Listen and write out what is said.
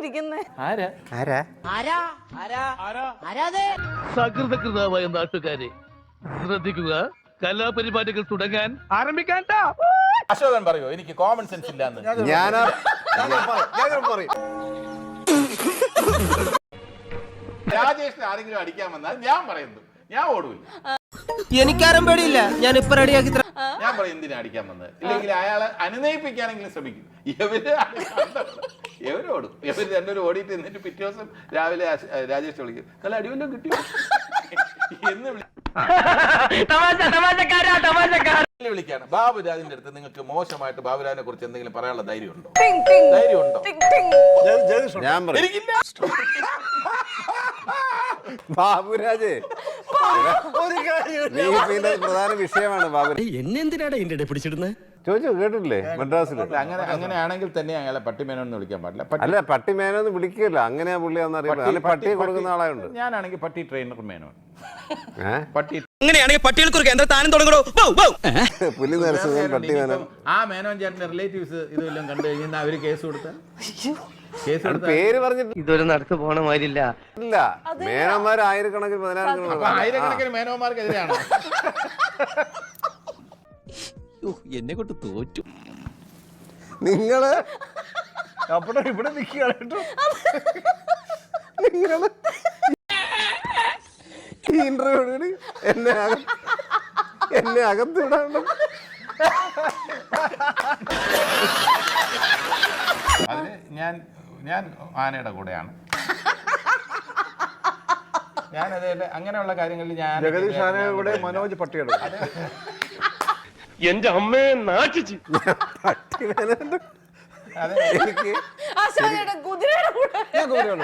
ഇരിക്കുന്നേ? സകൃതകൃതമായ നാട്ടുകാരെ ശ്രദ്ധിക്കുക, കലാപരിപാടികൾ തുടങ്ങാൻ ആരംഭിക്കാൻ. അശോകൻ പറയോ എനിക്ക് കോമൺ സെൻസ് ഇല്ലാന്ന്? രാജേഷിനെ ആരെങ്കിലും അടിക്കാൻ വന്നാൽ ഞാൻ പറയുന്നു, ഞാൻ ഓടൂല. എനിക്കാരും പേടിയില്ല, ഞാൻ ഇപ്പൊ റെഡിയാക്കി. ഞാൻ പറയും എന്തിനാ അടിക്കാൻ വന്നത്, ഇല്ലെങ്കിൽ അയാളെ അനുനയിപ്പിക്കാനെങ്കിലും ശ്രമിക്കും. എവരോടും ഇവർ രണ്ടുപേരും ഓടിയിട്ട് എന്നിട്ട് പിറ്റേ ദിവസം രാവിലെ രാജേഷ് വിളിക്കും, നല്ല അടിവല്ലോ കിട്ടിയോ എന്ന് വിളിക്കാണ്. ബാബുരാജിന്റെ അടുത്ത് നിങ്ങൾക്ക് മോശമായിട്ട് ബാബുരാജിനെ കുറിച്ച് എന്തെങ്കിലും പറയാനുള്ള ധൈര്യമുണ്ടോ? ധൈര്യമുണ്ടോ? എനിക്കില്ല. ബാബുരാജ് പ്രധാന വിഷയമാണ് ബാബു. എന്നെന്തിനാണ് ഇതിന്റെ പിടിച്ചിടുന്നത്? ചോദിച്ചു കേട്ടില്ലേ മദ്രാസിൽ? അങ്ങനെയാണെങ്കിൽ തന്നെ അയാളെ പട്ടിമേനോന്ന് വിളിക്കാൻ പാടില്ല. അല്ല, പട്ടിമേനോന്ന് വിളിക്കില്ല, അങ്ങനെയാ പുള്ളിയാന്ന് അറിയാം. പട്ടിയെ കൊടുക്കുന്ന ആളായുണ്ട്. ഞാനാണെങ്കിൽ പട്ടി ട്രെയിനർ മേനോൻ. പട്ടി അങ്ങനെയാണെങ്കിൽ പട്ടികൾക്ക് ഒരു കേന്ദ്ര സ്ഥാനം തുടങ്ങണോ? പുലി നരസിംഹൻ, പട്ടി മേനോൻ. ആ മേനോൻ ചേട്ടന്റെ റിലേറ്റീവ്സ് ഇതെല്ലാം കണ്ടു കഴിഞ്ഞാൽ അവര് കേസ് കൊടുത്താൽ പേര് പറഞ്ഞിട്ട് ഇതൊരു നടക്ക് പോണ മാതിരില്ല. ഇല്ല, മേനോന്മാർ ആയിരക്കണക്കിന് 10,000 ആയിരക്കണക്കിന് മേനോന്മാർക്കെതിരെയാണ്. എന്നെ കൊണ്ട് തോറ്റു. നിങ്ങള് അവിടെ ഇവിടെ നിൽക്കുകയാണ് കേട്ടോ. നിങ്ങള് ഈ ഇന്റർവ്യൂ എന്നെ അകത്ത് വിടാണ്ട്. അതിന് ഞാൻ ആനയുടെ കൂടെയാണ്. ഞാനത് അങ്ങനെയുള്ള കാര്യങ്ങളിൽ ഞാൻ ജഗദീഷ് ആനയുടെ കൂടെ, മനോജ് പട്ടിയുടെ. എന്റെ അമ്മയെ നാട്ടിച്ച് പട്ടി മേനോന്റെ എനിക്ക് കുതിരയുടെ കൂടെ. ഞാൻ കുതിരയാണ്.